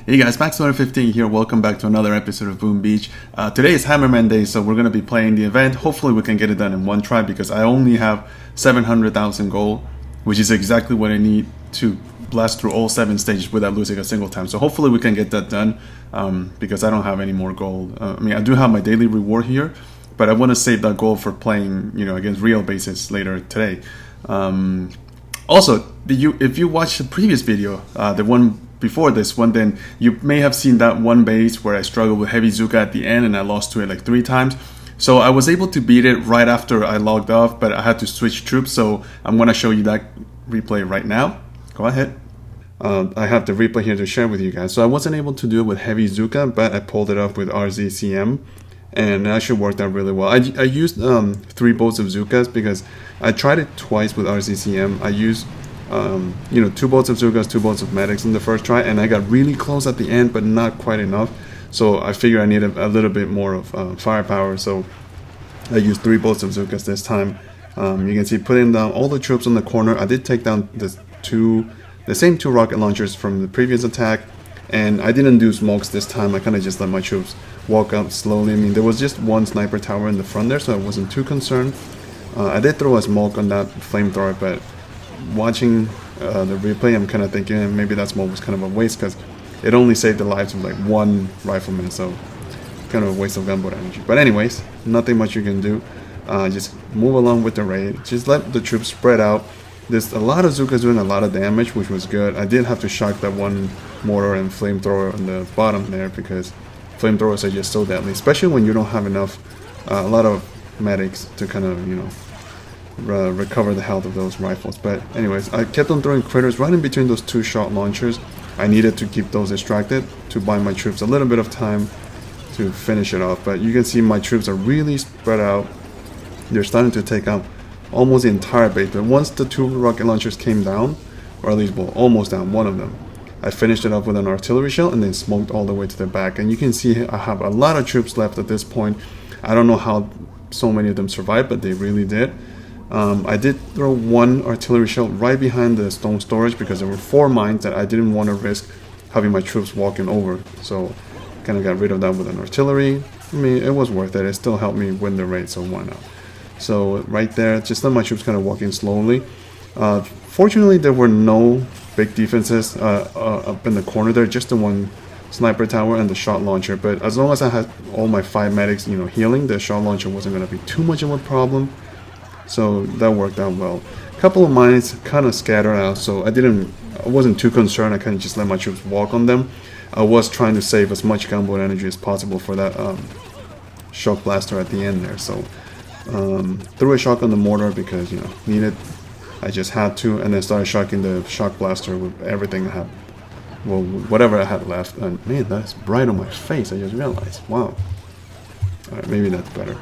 Hey guys, Max115 here. Welcome back to another episode of Boom Beach. Today is Hammerman Day, so we're going to be playing the event. Hopefully we can get it done in one try because I only have 700,000 gold, which is exactly what I need to blast through all 7 stages without losing a single time. So hopefully we can get that done because I don't have any more gold. I do have my daily reward here, but I want to save that gold for playing, against real bases later today. Also, if you watched the previous video, the one before this one, then you may have seen that one base where I struggled with heavy Zuka at the end and I lost to it like 3 times. So I was able to beat it right after I logged off, but I had to switch troops. So I'm going to show you that replay right now. Go ahead. I have the replay here to share with you guys. So I wasn't able to do it with heavy Zuka, but I pulled it off with RZCM. And it actually worked out really well. I used 3 bolts of Zukas because I tried it twice with RZCM. I used 2 bolts of Zukas, 2 bolts of medics in the first try, and I got really close at the end, but not quite enough. So I figured I needed a little bit more of firepower. So I used 3 bolts of Zukas this time. You can see putting down all the troops on the corner. I did take down the same 2 rocket launchers from the previous attack, and I didn't do smokes this time. I kind of just let my troops walk up slowly. There was just 1 sniper tower in the front there, so I wasn't too concerned. I did throw a smoke on that flamethrower, but watching the replay, I'm kind of thinking maybe that smoke was kind of a waste because it only saved the lives of like 1 rifleman, so kind of a waste of gunboat energy. But anyways, nothing much you can do. Just move along with the raid. Just let the troops spread out. There's a lot of Zukas doing a lot of damage, which was good. I did have to shock that 1 mortar and flamethrower on the bottom there because flamethrowers are just so deadly, especially when you don't have enough, a lot of medics to kind of, recover the health of those rifles. But anyways, I kept on throwing critters right in between those 2 shot launchers. I needed to keep those distracted to buy my troops a little bit of time to finish it off. But you can see my troops are really spread out. They're starting to take out almost the entire base. But once the 2 rocket launchers came down, or at least almost down, one of them, I finished it off with an artillery shell and then smoked all the way to the back. And you can see I have a lot of troops left at this point. I don't know how so many of them survived, but they really did. I did throw 1 artillery shell right behind the stone storage because there were 4 mines that I didn't want to risk having my troops walking over. So kind of got rid of that with an artillery. It was worth it. It still helped me win the raid, so why not? So right there, just let my troops kind of walking slowly. Fortunately, there were no big defenses up in the corner there, just the 1 sniper tower and the shot launcher. But as long as I had all my 5 medics, healing, the shot launcher wasn't going to be too much of a problem. So that worked out well. A couple of mines kind of scattered out, so I wasn't too concerned. I kind of just let my troops walk on them. I was trying to save as much gunboat energy as possible for that shock blaster at the end there. So threw a shock on the mortar because needed. I just had to, and then started shocking the shock blaster with everything I had. Well, whatever I had left. And man, that's bright on my face. I just realized. Wow. All right, maybe that's better.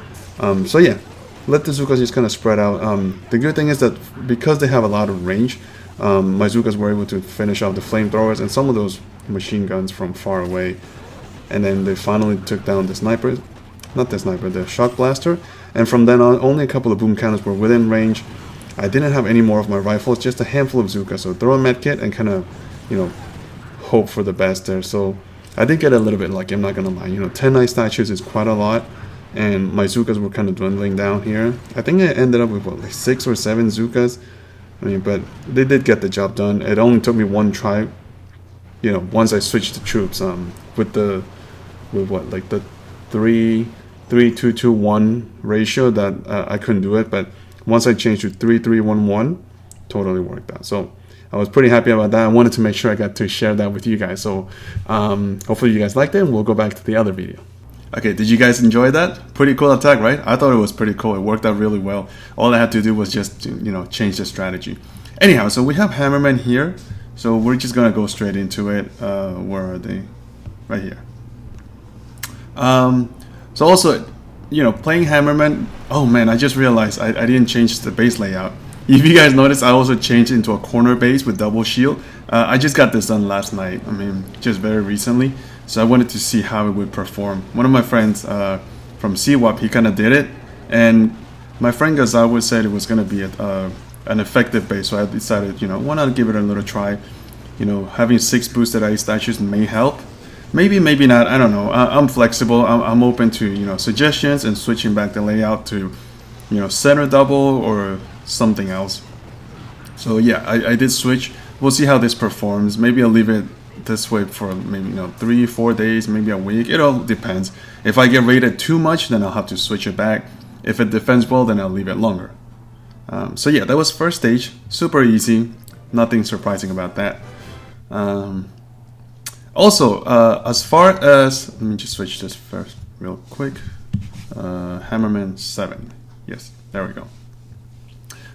So yeah. Let the Zukas just kind of spread out. The good thing is that because they have a lot of range, my Zukas were able to finish off the flamethrowers and some of those machine guns from far away. And then they finally took down the sniper, not the sniper, the shock blaster. And from then on, only a couple of boom cannons were within range. I didn't have any more of my rifles, just a handful of Zukas. So throw a medkit and kind of, hope for the best there. So I did get a little bit lucky, I'm not going to lie. 10 night statues is quite a lot. And my Zukas were kind of dwindling down here. I think I ended up with like 6 or 7 Zukas. But they did get the job done. It only took me 1 try. Once I switched the troops, with the 3-2-2-1 ratio, that I couldn't do it. But once I changed to 3-3-1-1, totally worked out. So I was pretty happy about that. I wanted to make sure I got to share that with you guys. So hopefully you guys liked it, and we'll go back to the other video. Okay, did you guys enjoy that? Pretty cool attack, right? I thought it was pretty cool. It worked out really well. All I had to do was just, change the strategy. Anyhow, so we have Hammerman here. So we're just going to go straight into it. Where are they? Right here. So also, playing Hammerman. Oh man, I just realized I didn't change the base layout. If you guys notice, I also changed into a corner base with double shield. I just got this done last night. Just very recently. So I wanted to see how it would perform. One of my friends from CWAP, he kind of did it. And my friend Gazawa said it was going to be an effective base. So I decided, why not give it a little try. Having 6 boosted ice statues may help. Maybe, maybe not. I don't know. I'm flexible. I'm open to, you know, suggestions and switching back the layout to, you know, center double or something else. So yeah, I did switch. We'll see how this performs. Maybe I'll leave it this way for maybe, you know, 3-4 days, maybe a week. It all depends. If I get rated too much, then I'll have to switch it back. If it defends well, then I'll leave it longer. So yeah, that was first stage. Super easy. Nothing surprising about that. Also, as far as, let me just switch this first real quick. Hammerman 7. Yes, there we go.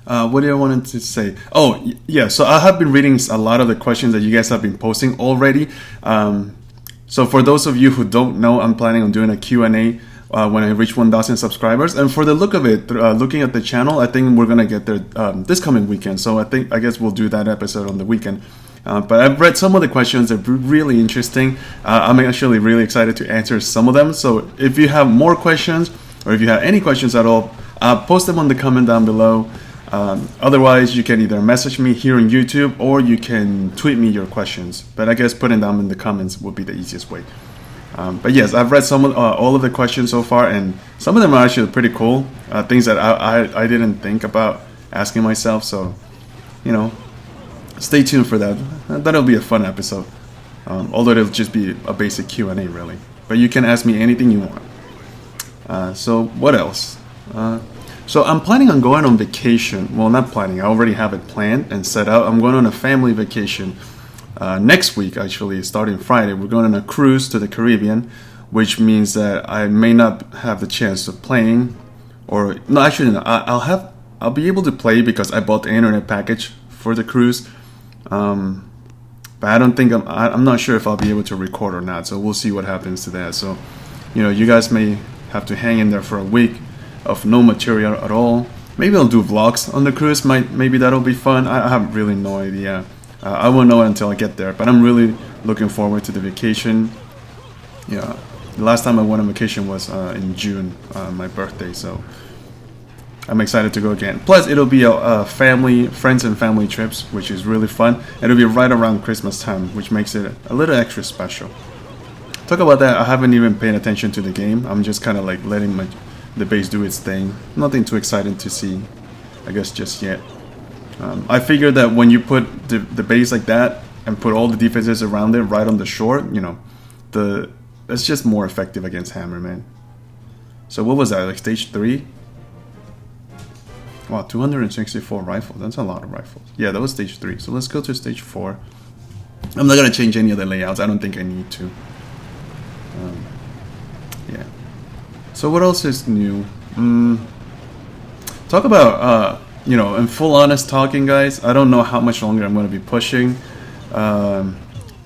What did I wanted to say? Oh, yeah, so I have been reading a lot of the questions that you guys have been posting already. So for those of you who don't know, I'm planning on doing a Q&A when I reach 1,000 subscribers. And for the look of it, looking at the channel, I think we're going to get there this coming weekend. So I guess we'll do that episode on the weekend. But I've read some of the questions. They're really interesting. I'm actually really excited to answer some of them. So if you have more questions, or if you have any questions at all, post them on the comment down below. Otherwise, you can either message me here on YouTube or you can tweet me your questions. But I guess putting them in the comments would be the easiest way. But yes, I've read all of the questions so far, and some of them are actually pretty cool. Things that I didn't think about asking myself. So, you know, stay tuned for that. That'll be a fun episode. Although it'll just be a basic Q&A really. But you can ask me anything you want. So what else? So I'm planning on going on vacation. Well, not planning. I already have it planned and set out. I'm going on a family vacation next week, actually, starting Friday. We're going on a cruise to the Caribbean, which means that I may not have the chance of playing. Or no, actually, no. I'll be able to play because I bought the internet package for the cruise. But I don't think I'm not sure if I'll be able to record or not. So we'll see what happens to that. So, you know, you guys may have to hang in there for a week of no material at all. Maybe I'll do vlogs on the cruise. Maybe that'll be fun. I have really no idea. I won't know until I get there. But I'm really looking forward to the vacation. Yeah, the last time I went on vacation was in June, my birthday. So I'm excited to go again. Plus, it'll be a friends and family trips, which is really fun. It'll be right around Christmas time, which makes it a little extra special. Talk about that. I haven't even paid attention to the game. I'm just kind of like letting the base do its thing. Nothing too exciting to see, I guess, just yet. I figured that when you put the base like that and put all the defenses around it right on the shore, you know, it's just more effective against Hammerman. So what was that, like stage 3? Wow, 264 rifles. That's a lot of rifles. Yeah, that was stage 3. So let's go to stage 4. I'm not going to change any of the layouts. I don't think I need to. Yeah. So what else is new? Talk about, you know, in full honest talking, guys, I don't know how much longer I'm going to be pushing.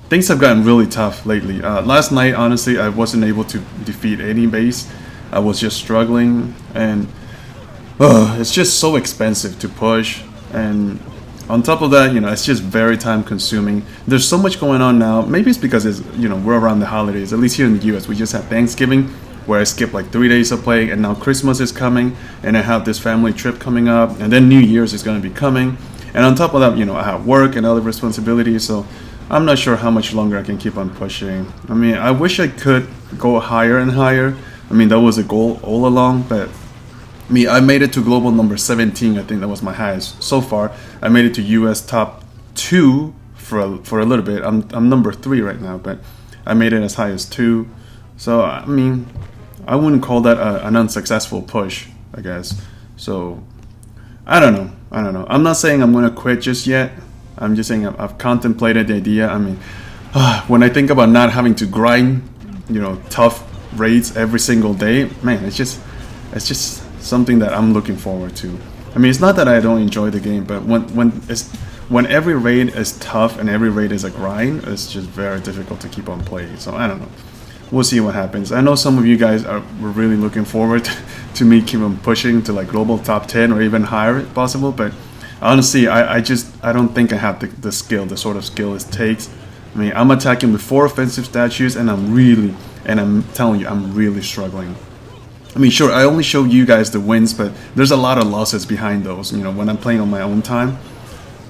Things have gotten really tough lately. Last night, honestly, I wasn't able to defeat any base. I was just struggling, and it's just so expensive to push. And on top of that, you know, it's just very time consuming. There's so much going on now. Maybe it's because it's, you know, we're around the holidays. At least here in the US, we just had Thanksgiving, where I skipped like 3 days of playing, and now Christmas is coming, and I have this family trip coming up, and then New Year's is going to be coming. And on top of that, you know, I have work and other responsibilities, so I'm not sure how much longer I can keep on pushing. I mean, I wish I could go higher and higher. I mean, that was a goal all along, but I made it to global number 17. I think that was my highest so far. I made it to US top 2 for a little bit. I'm number 3 right now, but I made it as high as 2. So, I mean, I wouldn't call that an unsuccessful push, I guess. So, I don't know. I'm not saying I'm going to quit just yet. I'm just saying I've contemplated the idea. I mean, when I think about not having to grind, you know, tough raids every single day, man, it's just something that I'm looking forward to. I mean, it's not that I don't enjoy the game, but when every raid is tough and every raid is a grind, it's just very difficult to keep on playing. So, I don't know. We'll see what happens. I know some of you guys were really looking forward to me keep on pushing to like global top 10 or even higher if possible, but honestly, I don't think I have the skill, the sort of skill it takes. I mean, I'm attacking with 4 offensive statues, and I'm telling you, I'm really struggling. I mean, sure, I only show you guys the wins, but there's a lot of losses behind those, you know, when I'm playing on my own time,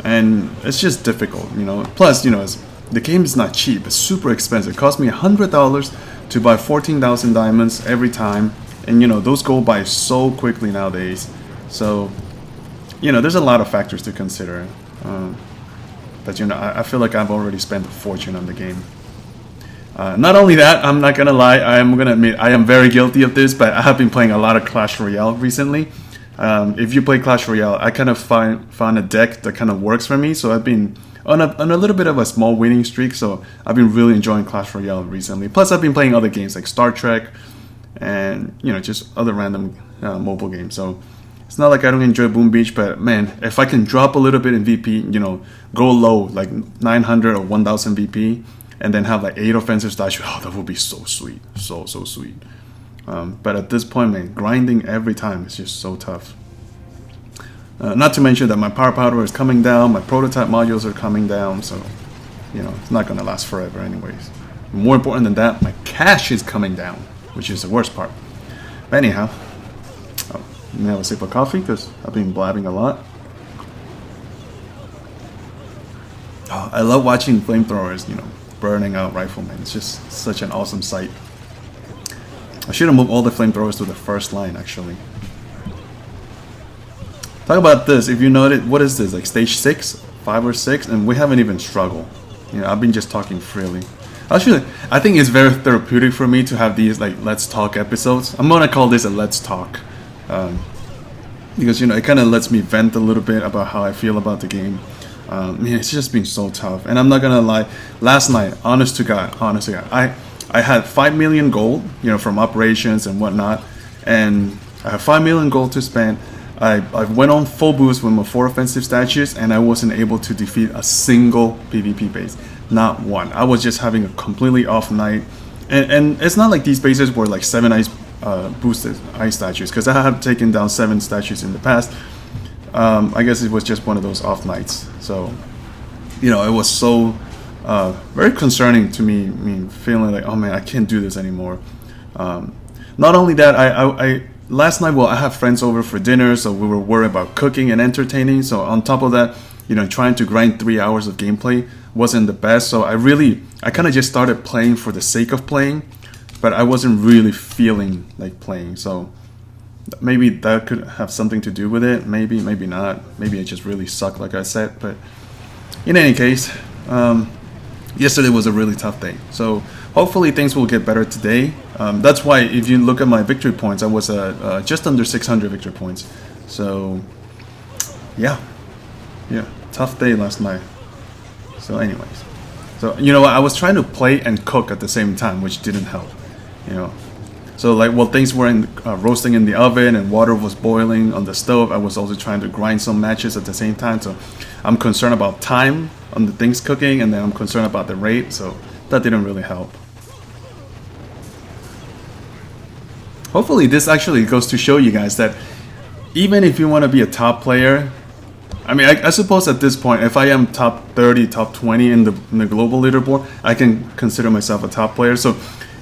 and it's just difficult, you know. Plus, you know, the game is not cheap. It's super expensive. It cost me $100 to buy 14,000 diamonds every time. And you know, those go by so quickly nowadays. So, you know, there's a lot of factors to consider. But you know, I feel like I've already spent a fortune on the game. Not only that, I'm not gonna lie, I am gonna admit I am very guilty of this, but I have been playing a lot of Clash Royale recently. If you play Clash Royale, I kind of found a deck that kind of works for me, so I've been on a little bit of a small winning streak, so I've been really enjoying Clash Royale recently. Plus, I've been playing other games like Star Trek, and you know, just other random mobile games. So it's not like I don't enjoy Boom Beach, but man, if I can drop a little bit in VP, you know, go low like 900 or 1000 VP, and then have like 8 offensive statues, oh, that would be so sweet, so sweet. But at this point, man, grinding every time is just so tough. Not to mention that my power powder is coming down, my prototype modules are coming down, so you know, it's not gonna last forever anyways. More important than that, my cash is coming down, which is the worst part. But anyhow, let me have a sip of coffee because I've been blabbing a lot. Oh, I love watching flamethrowers, you know, burning out riflemen. It's just such an awesome sight. I should have moved all the flamethrowers to the first line, actually. Talk about this. If you notice, what is this? Like stage 6, 5 or 6, and we haven't even struggled. You know, I've been just talking freely. Actually, I think it's very therapeutic for me to have these like Let's Talk episodes. I'm gonna call this a Let's Talk. Because you know, it kind of lets me vent a little bit about how I feel about the game. Man, it's just been so tough, and I'm not gonna lie. Last night, honest to God, I had 5 million gold, you know, from operations and whatnot, and I have 5 million gold to spend. I went on full boost with my 4 offensive statues, and I wasn't able to defeat a single PvP base, not one. I was just having a completely off night, and it's not like these bases were like 7 ice boosted ice statues, because I have taken down 7 statues in the past. I guess it was just one of those off nights. So, you know, it was so very concerning to me. I mean, feeling like, oh man, I can't do this anymore. Not only that, I last night, well, I had friends over for dinner, so we were worried about cooking and entertaining. So on top of that, you know, trying to grind 3 hours of gameplay wasn't the best. So I kind of just started playing for the sake of playing, but I wasn't really feeling like playing. So maybe that could have something to do with it. Maybe not. Maybe it just really sucked, like I said. But in any case, yesterday was a really tough day. So hopefully things will get better today. That's why if you look at my victory points, I was just under 600 victory points. So yeah, tough day last night. So anyways, so you know what, I was trying to play and cook at the same time, which didn't help, you know. So like while things were roasting in the oven and water was boiling on the stove, I was also trying to grind some matches at the same time. So I'm concerned about time on the things cooking, and then I'm concerned about the rate, so that didn't really help. Hopefully this actually goes to show you guys that even if you want to be a top player, I mean, I suppose at this point, if I am top 30, top 20 in the global leaderboard, I can consider myself a top player. So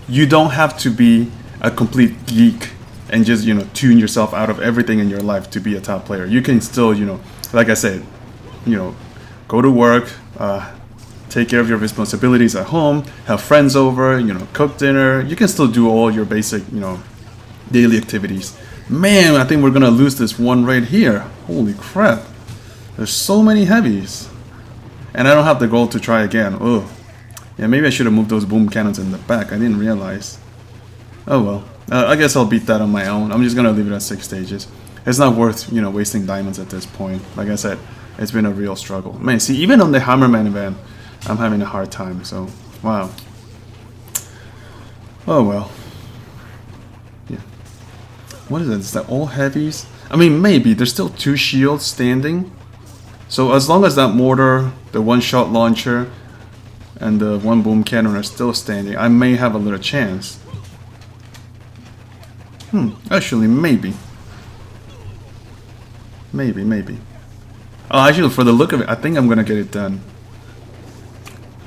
you don't have to be a complete geek and just, you know, tune yourself out of everything in your life to be a top player. You can still, you know, like I said, you know, go to work, take care of your responsibilities at home, have friends over, you know, cook dinner. You can still do all your basic, you know, daily activities. Man, I think we're gonna lose this one right here. Holy crap. There's so many heavies. And I don't have the gold to try again. Oh, yeah, maybe I should have moved those boom cannons in the back. I didn't realize. Oh well. I guess I'll beat that on my own. I'm just gonna leave it at 6 stages. It's not worth, you know, wasting diamonds at this point. Like I said, it's been a real struggle. Man, see, even on the Hammerman event, I'm having a hard time. So, wow. Oh well. Yeah. What is it? Is that all heavies? I mean, maybe. There's still 2 shields standing. So as long as that mortar, the 1-shot launcher, and the 1 boom cannon are still standing, I may have a little chance. Actually, maybe. Maybe. Oh, actually, for the look of it, I think I'm gonna get it done.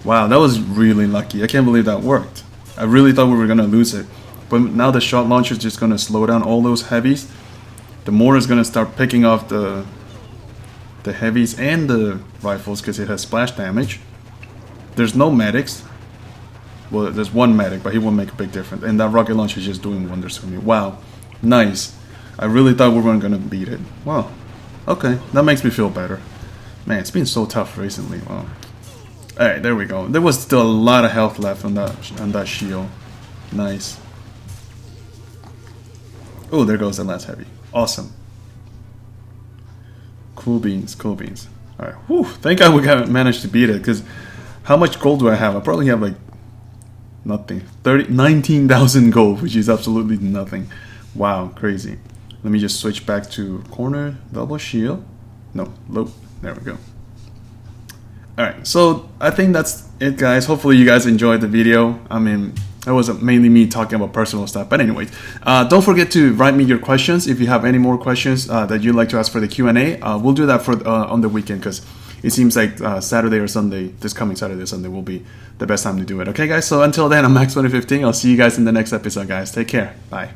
Wow, that was really lucky. I can't believe that worked. I really thought we were gonna lose it. But now the shot launcher is just gonna slow down all those heavies. The mortar is gonna start picking off the heavies and the rifles because it has splash damage. There's no medics. Well, there's one medic, but he won't make a big difference. And that rocket launcher is just doing wonders for me. Wow. Nice. I really thought we weren't going to beat it. Wow. Okay. That makes me feel better. Man, it's been so tough recently. Wow. Alright, there we go. There was still a lot of health left on that shield. Nice. Oh, there goes the last heavy. Awesome. Cool beans, cool beans. Alright, whew. Thank God we managed to beat it, because how much gold do I have? I probably have like nothing. 19,000 gold, which is absolutely nothing. Wow, crazy. Let me just switch back to corner, double shield. No, low. There we go. Alright, so I think that's it, guys. Hopefully you guys enjoyed the video. I mean, that was mainly me talking about personal stuff. But anyways, don't forget to write me your questions if you have any more questions that you'd like to ask for the Q&A. We'll do that for on the weekend, because it seems like Saturday or Sunday, this coming Saturday or Sunday, will be the best time to do it. Okay, guys? So until then, I'm Max2015. I'll see you guys in the next episode, guys. Take care. Bye.